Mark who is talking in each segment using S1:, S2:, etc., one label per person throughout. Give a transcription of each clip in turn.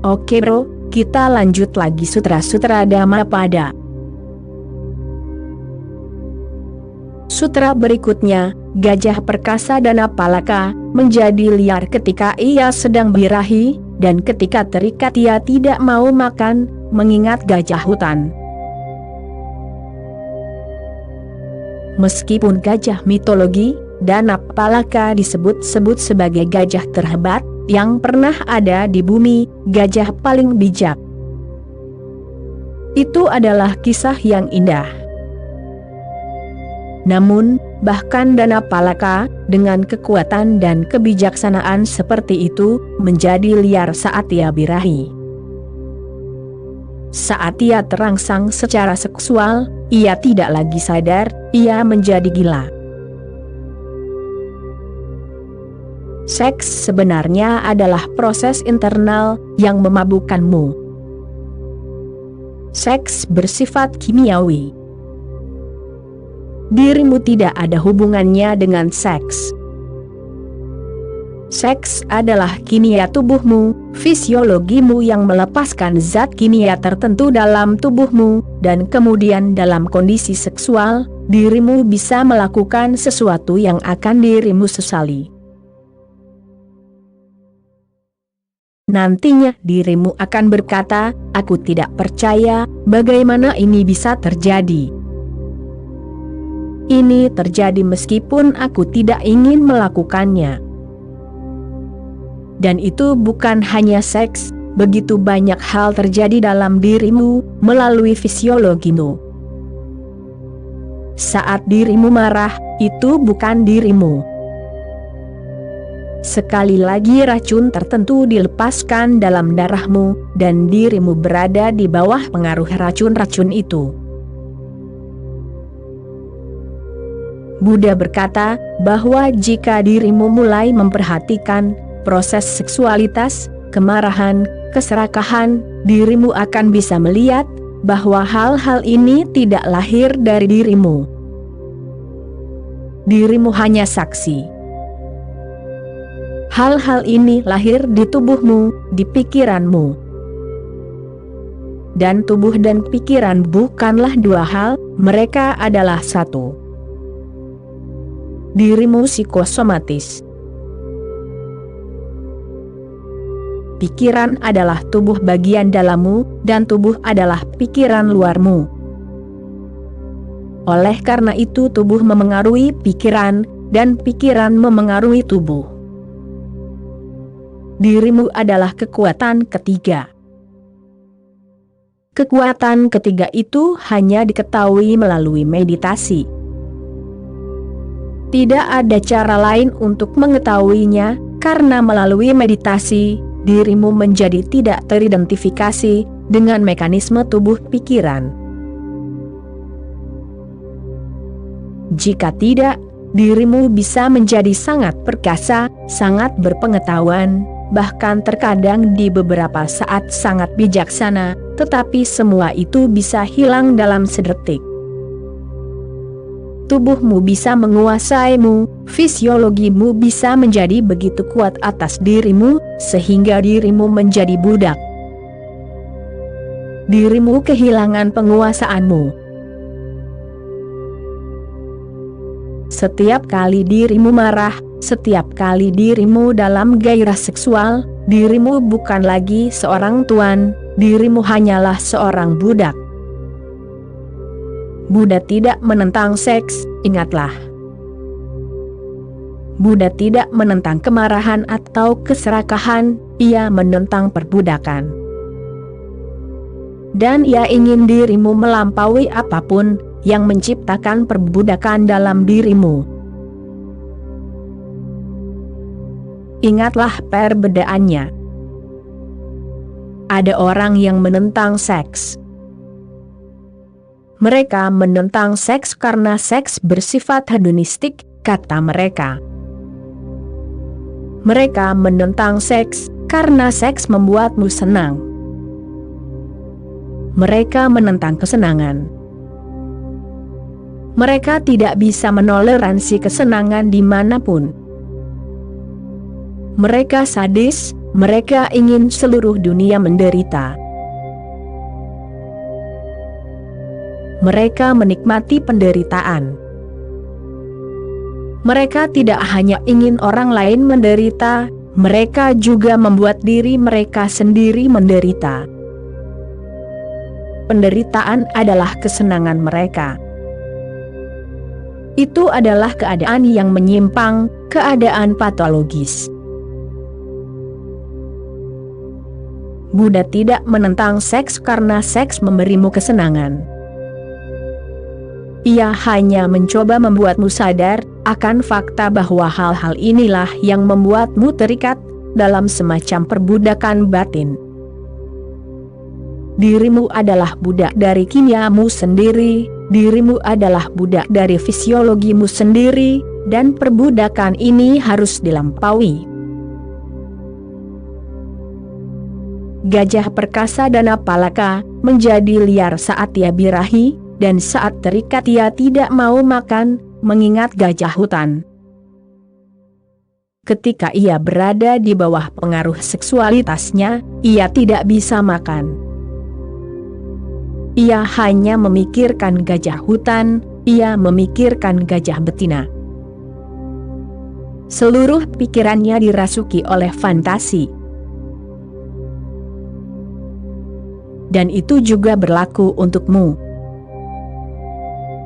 S1: Oke bro, kita lanjut lagi Sutra-Sutra Dhammapada. Sutra berikutnya, Gajah Perkasa Danapalaka menjadi liar ketika ia sedang birahi, dan ketika terikat ia tidak mau makan, mengingat gajah hutan. Meskipun gajah mitologi, Danapalaka disebut-sebut sebagai gajah terhebat yang pernah ada di bumi, gajah paling bijak. Itu adalah kisah yang indah. Namun, bahkan Danapalaka, dengan kekuatan dan kebijaksanaan seperti itu, menjadi liar saat ia birahi. Saat ia terangsang secara seksual, ia tidak lagi sadar, ia menjadi gila. Seks sebenarnya adalah proses internal yang memabukkanmu. Seks bersifat kimiawi. Dirimu tidak ada hubungannya dengan seks. Seks adalah kimia tubuhmu, fisiologimu yang melepaskan zat kimia tertentu dalam tubuhmu, dan kemudian dalam kondisi seksual, dirimu bisa melakukan sesuatu yang akan dirimu sesali. Nantinya dirimu akan berkata, "Aku tidak percaya, bagaimana ini bisa terjadi?" Ini terjadi meskipun aku tidak ingin melakukannya. Dan itu bukan hanya seks, begitu banyak hal terjadi dalam dirimu, melalui fisiologimu. Saat dirimu marah, itu bukan dirimu. Sekali lagi racun tertentu dilepaskan dalam darahmu, dan dirimu berada di bawah pengaruh racun-racun itu. Buddha berkata bahwa jika dirimu mulai memperhatikan proses seksualitas, kemarahan, keserakahan, dirimu akan bisa melihat bahwa hal-hal ini tidak lahir dari dirimu. Dirimu hanya saksi. Hal-hal ini lahir di tubuhmu, di pikiranmu. Dan tubuh dan pikiran bukanlah dua hal, mereka adalah satu. Dirimu psikosomatis. Pikiran adalah tubuh bagian dalammu, dan tubuh adalah pikiran luarmu. Oleh karena itu tubuh memengaruhi pikiran, dan pikiran memengaruhi tubuh. Dirimu adalah kekuatan ketiga. Kekuatan ketiga itu hanya diketahui melalui meditasi. Tidak ada cara lain untuk mengetahuinya, karena melalui meditasi, dirimu menjadi tidak teridentifikasi dengan mekanisme tubuh pikiran. Jika tidak, dirimu bisa menjadi sangat perkasa, sangat berpengetahuan, bahkan terkadang di beberapa saat sangat bijaksana, tetapi semua itu bisa hilang dalam sedetik. Tubuhmu bisa menguasaimu, fisiologimu bisa menjadi begitu kuat atas dirimu, sehingga dirimu menjadi budak. Dirimu kehilangan penguasaanmu. Setiap kali dirimu marah, setiap kali dirimu dalam gairah seksual, dirimu bukan lagi seorang tuan, dirimu hanyalah seorang budak. Buddha tidak menentang seks, ingatlah. Buddha tidak menentang kemarahan atau keserakahan, ia menentang perbudakan. Dan ia ingin dirimu melampaui apapun yang menciptakan perbudakan dalam dirimu. Ingatlah perbedaannya. Ada orang yang menentang seks. Mereka menentang seks karena seks bersifat hedonistik, kata mereka. Mereka menentang seks karena seks membuatmu senang. Mereka menentang kesenangan. Mereka tidak bisa menoleransi kesenangan dimanapun. Mereka sadis, Mereka ingin seluruh dunia menderita. Mereka menikmati penderitaan. Mereka tidak hanya ingin orang lain menderita, mereka juga membuat diri mereka sendiri menderita. Penderitaan adalah kesenangan mereka. Itu adalah keadaan yang menyimpang, keadaan patologis. Buddha tidak menentang seks karena seks memberimu kesenangan. Ia hanya mencoba membuatmu sadar akan fakta bahwa hal-hal inilah yang membuatmu terikat dalam semacam perbudakan batin. Dirimu adalah budak dari kimiamu sendiri, dirimu adalah budak dari fisiologimu sendiri, dan perbudakan ini harus dilampaui. Gajah perkasa dan Palaka menjadi liar saat ia birahi, dan saat terikat ia tidak mau makan, mengingat gajah hutan. Ketika ia berada di bawah pengaruh seksualitasnya, ia tidak bisa makan. Ia hanya memikirkan gajah hutan, ia memikirkan gajah betina. Seluruh pikirannya dirasuki oleh fantasi. Dan itu juga berlaku untukmu.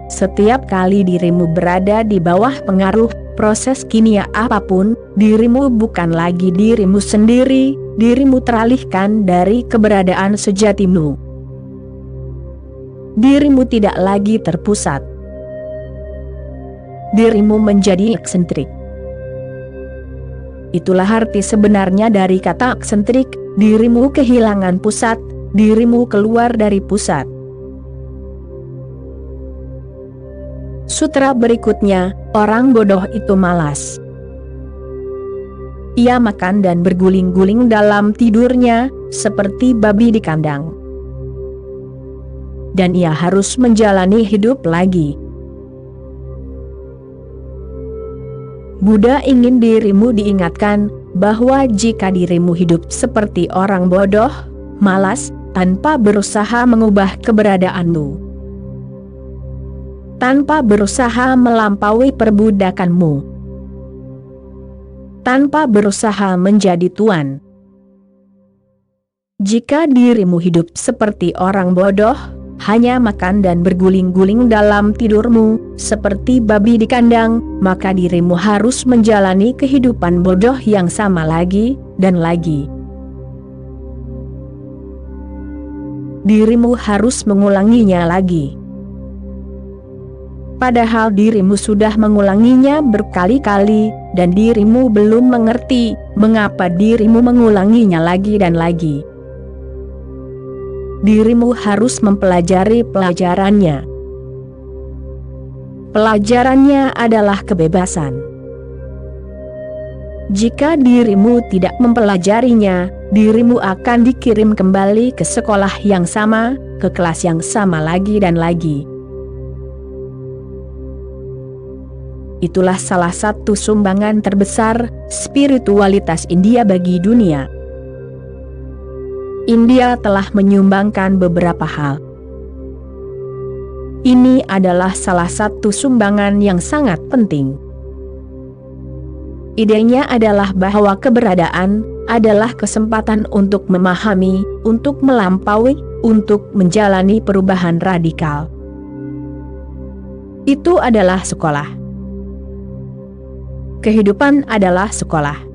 S1: Setiap kali dirimu berada di bawah pengaruh proses kimia apapun, dirimu bukan lagi dirimu sendiri, dirimu teralihkan dari keberadaan sejatimu. Dirimu tidak lagi terpusat. Dirimu menjadi eksentrik. Itulah arti sebenarnya dari kata eksentrik, dirimu kehilangan pusat, dirimu keluar dari pusat. Sutra berikutnya, orang bodoh itu malas. Ia makan dan berguling-guling dalam tidurnya, seperti babi di kandang. Dan ia harus menjalani hidup lagi. Buddha ingin dirimu diingatkan, bahwa jika dirimu hidup seperti orang bodoh, malas, tanpa berusaha mengubah keberadaanmu, tanpa berusaha melampaui perbudakanmu, tanpa berusaha menjadi tuan. Jika dirimu hidup seperti orang bodoh, hanya makan dan berguling-guling dalam tidurmu, seperti babi di kandang, maka dirimu harus menjalani kehidupan bodoh yang sama lagi, dan lagi. Dirimu harus mengulanginya lagi. Padahal dirimu sudah mengulanginya berkali-kali, dan dirimu belum mengerti mengapa dirimu mengulanginya lagi dan lagi. Dirimu harus mempelajari pelajarannya. Pelajarannya adalah kebebasan. Jika dirimu tidak mempelajarinya, dirimu akan dikirim kembali ke sekolah yang sama, ke kelas yang sama lagi dan lagi. Itulah salah satu sumbangan terbesar spiritualitas India bagi dunia. India telah menyumbangkan beberapa hal. Ini adalah salah satu sumbangan yang sangat penting. Idenya adalah bahwa keberadaan adalah kesempatan untuk memahami, untuk melampaui, untuk menjalani perubahan radikal. Itu adalah sekolah. Kehidupan adalah sekolah.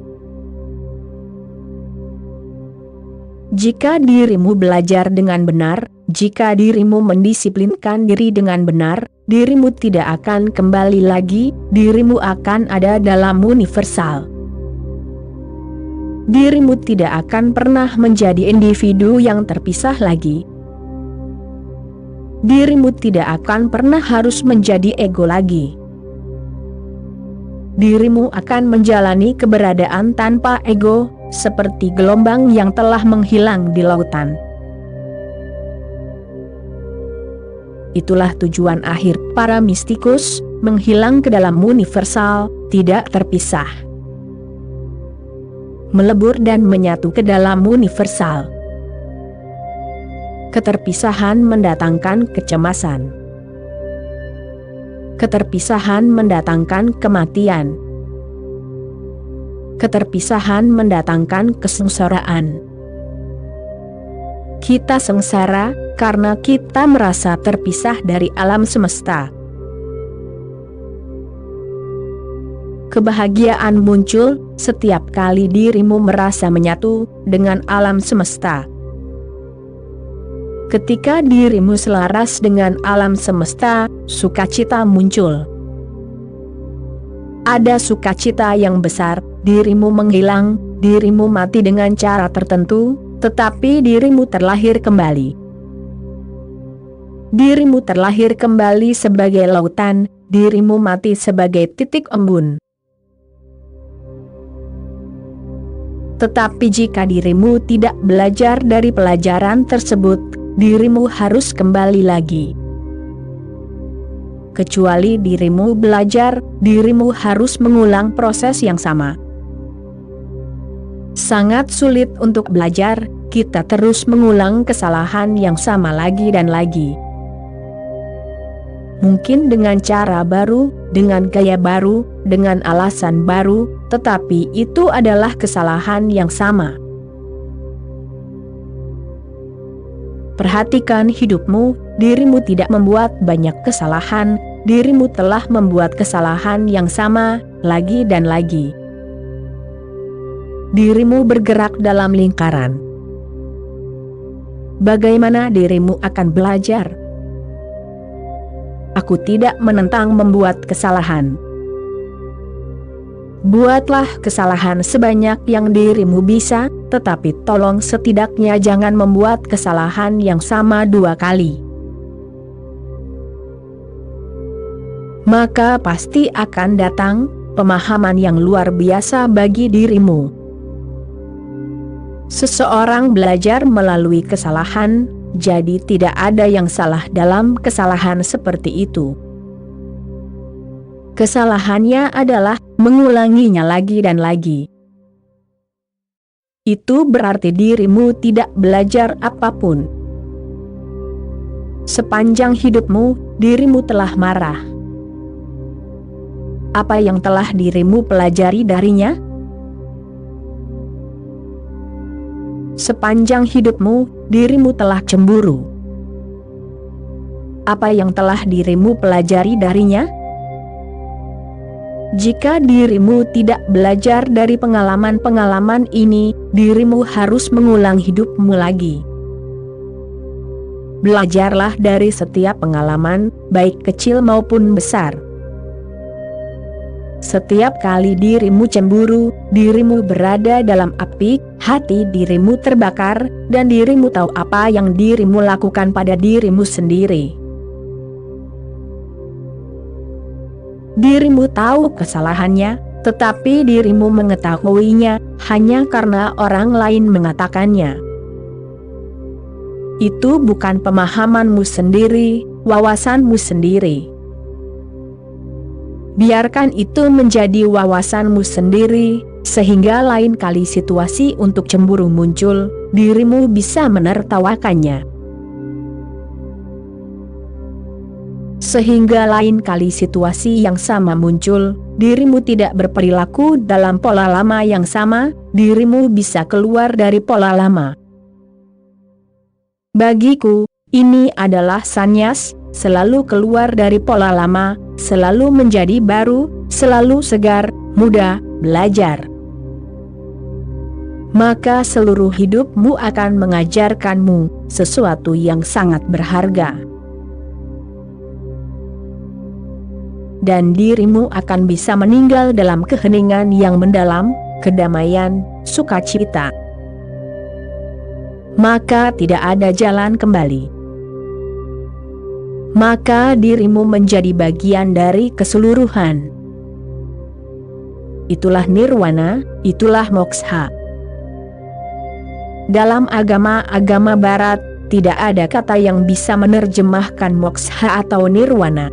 S1: Jika dirimu belajar dengan benar, jika dirimu mendisiplinkan diri dengan benar, dirimu tidak akan kembali lagi, dirimu akan ada dalam universal. Dirimu tidak akan pernah menjadi individu yang terpisah lagi. Dirimu tidak akan pernah harus menjadi ego lagi. Dirimu akan menjalani keberadaan tanpa ego, seperti gelombang yang telah menghilang di lautan. Itulah tujuan akhir para mistikus, menghilang ke dalam universal, tidak terpisah. melebur dan menyatu ke dalam universal. Keterpisahan mendatangkan kecemasan. Keterpisahan mendatangkan kematian. Keterpisahan mendatangkan kesengsaraan. Kita sengsara karena kita merasa terpisah dari alam semesta. Kebahagiaan muncul setiap kali dirimu merasa menyatu dengan alam semesta. Ketika dirimu selaras dengan alam semesta, sukacita muncul. Ada sukacita yang besar, dirimu menghilang, dirimu mati dengan cara tertentu, tetapi dirimu terlahir kembali. Dirimu terlahir kembali sebagai lautan, dirimu mati sebagai titik embun. Tetapi jika dirimu tidak belajar dari pelajaran tersebut, dirimu harus kembali lagi. Kecuali dirimu belajar, dirimu harus mengulang proses yang sama. Sangat sulit untuk belajar, kita terus mengulang kesalahan yang sama lagi dan lagi. Mungkin dengan cara baru, dengan gaya baru, dengan alasan baru, tetapi itu adalah kesalahan yang sama. Perhatikan hidupmu, dirimu tidak membuat banyak kesalahan, dirimu telah membuat kesalahan yang sama, lagi dan lagi. Dirimu bergerak dalam lingkaran. Bagaimana dirimu akan belajar? Aku tidak menentang membuat kesalahan. Buatlah kesalahan sebanyak yang dirimu bisa, tetapi tolong setidaknya jangan membuat kesalahan yang sama 2 kali. Maka pasti akan datang pemahaman yang luar biasa bagi dirimu. Seseorang belajar melalui kesalahan, jadi tidak ada yang salah dalam kesalahan seperti itu. Kesalahannya adalah mengulanginya lagi dan lagi. Itu berarti dirimu tidak belajar apapun. Sepanjang hidupmu, dirimu telah marah. Apa yang telah dirimu pelajari darinya? Sepanjang hidupmu, dirimu telah cemburu. Apa yang telah dirimu pelajari darinya? Jika dirimu tidak belajar dari pengalaman-pengalaman ini, dirimu harus mengulang hidupmu lagi. Belajarlah dari setiap pengalaman, baik kecil maupun besar. Setiap kali dirimu cemburu, dirimu berada dalam api, hati dirimu terbakar, dan dirimu tahu apa yang dirimu lakukan pada dirimu sendiri. Dirimu tahu kesalahannya, tetapi dirimu mengetahuinya hanya karena orang lain mengatakannya. Itu bukan pemahamanmu sendiri, wawasanmu sendiri. Biarkan itu menjadi wawasanmu sendiri, sehingga lain kali situasi untuk cemburu muncul, dirimu bisa menertawakannya. Sehingga lain kali situasi yang sama muncul, dirimu tidak berperilaku dalam pola lama yang sama, dirimu bisa keluar dari pola lama. Bagiku, ini adalah sannyas, selalu keluar dari pola lama, selalu menjadi baru, selalu segar, muda, belajar. Maka seluruh hidupmu akan mengajarkanmu sesuatu yang sangat berharga. Dan dirimu akan bisa meninggal dalam keheningan yang mendalam, kedamaian, sukacita. Maka tidak ada jalan kembali. Maka dirimu menjadi bagian dari keseluruhan. Itulah nirwana, itulah moksha. Dalam agama-agama barat, tidak ada kata yang bisa menerjemahkan moksha atau nirwana.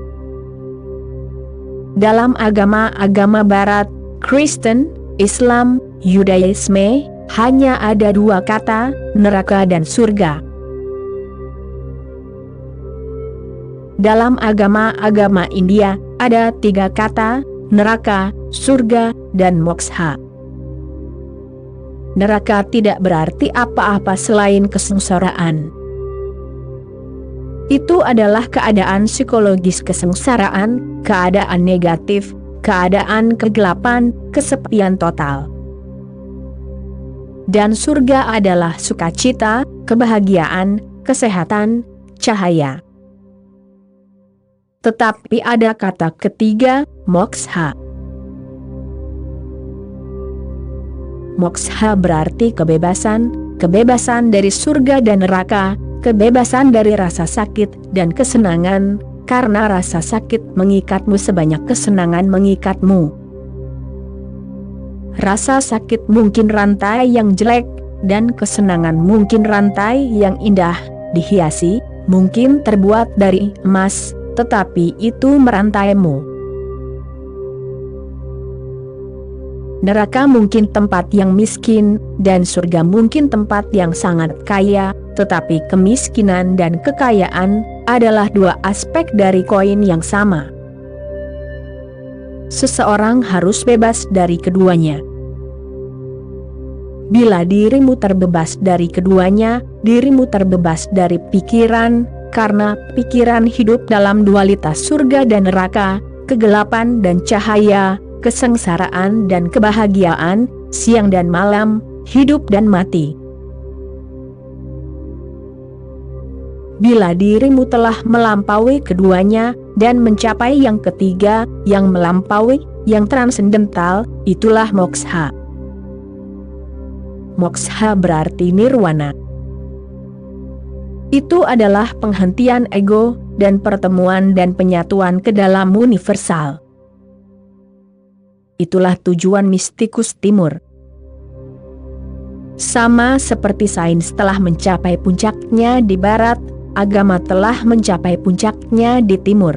S1: Dalam agama-agama barat, Kristen, Islam, Yudaisme, hanya ada dua kata, neraka dan surga. Dalam agama-agama India, ada tiga kata, neraka, surga, dan moksha. Neraka tidak berarti apa-apa selain kesengsaraan. Itu adalah keadaan psikologis kesengsaraan, keadaan negatif, keadaan kegelapan, kesepian total. Dan surga adalah sukacita, kebahagiaan, kesehatan, cahaya. Tetapi ada kata ketiga, moksha. Moksha berarti kebebasan, kebebasan dari surga dan neraka, kebebasan dari rasa sakit dan kesenangan, karena rasa sakit mengikatmu sebanyak kesenangan mengikatmu. Rasa sakit mungkin rantai yang jelek, dan kesenangan mungkin rantai yang indah, dihiasi, mungkin terbuat dari emas, tetapi itu merantaimu. Neraka mungkin tempat yang miskin, dan surga mungkin tempat yang sangat kaya, tetapi kemiskinan dan kekayaan adalah dua aspek dari koin yang sama. Seseorang harus bebas dari keduanya. Bila dirimu terbebas dari keduanya, dirimu terbebas dari pikiran, karena pikiran hidup dalam dualitas surga dan neraka, kegelapan dan cahaya, kesengsaraan dan kebahagiaan, siang dan malam, hidup dan mati. Bila dirimu telah melampaui keduanya, dan mencapai yang ketiga, yang melampaui, yang transendental, itulah moksha. Moksha berarti nirwana. Itu adalah penghentian ego, dan pertemuan dan penyatuan ke dalam universal. Itulah tujuan mistikus timur. Sama seperti sains telah mencapai puncaknya di barat, agama telah mencapai puncaknya di timur.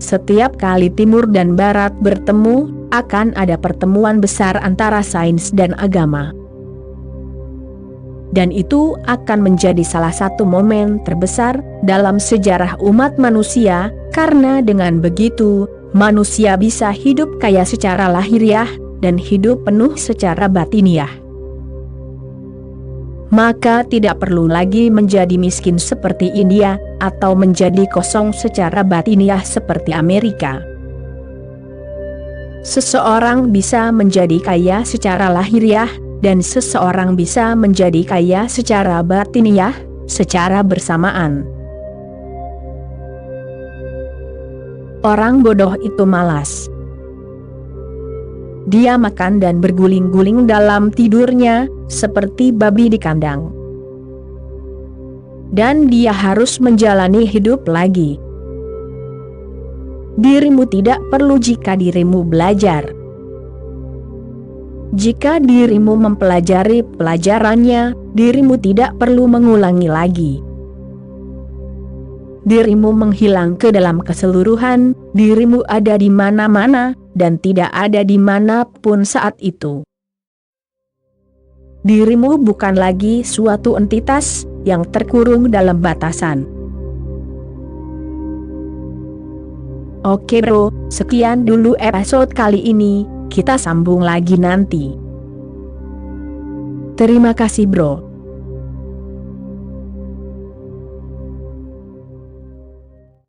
S1: Setiap kali timur dan barat bertemu, akan ada pertemuan besar antara sains dan agama. Dan itu akan menjadi salah satu momen terbesar dalam sejarah umat manusia, karena dengan begitu, manusia bisa hidup kaya secara lahiriah, dan hidup penuh secara batiniah. Maka tidak perlu lagi menjadi miskin seperti India, atau menjadi kosong secara batiniah seperti Amerika. Seseorang bisa menjadi kaya secara lahiriah, dan seseorang bisa menjadi kaya secara batiniah, secara bersamaan. Orang bodoh itu malas. Dia makan dan berguling-guling dalam tidurnya, seperti babi di kandang. Dan dia harus menjalani hidup lagi. Dirimu tidak perlu jika dirimu belajar. Jika dirimu mempelajari pelajarannya, dirimu tidak perlu mengulangi lagi. Dirimu menghilang ke dalam keseluruhan, dirimu ada di mana-mana, dan tidak ada di manapun saat itu. Dirimu bukan lagi suatu entitas yang terkurung dalam batasan. Oke bro, sekian dulu episode kali ini, kita sambung lagi nanti. Terima kasih bro.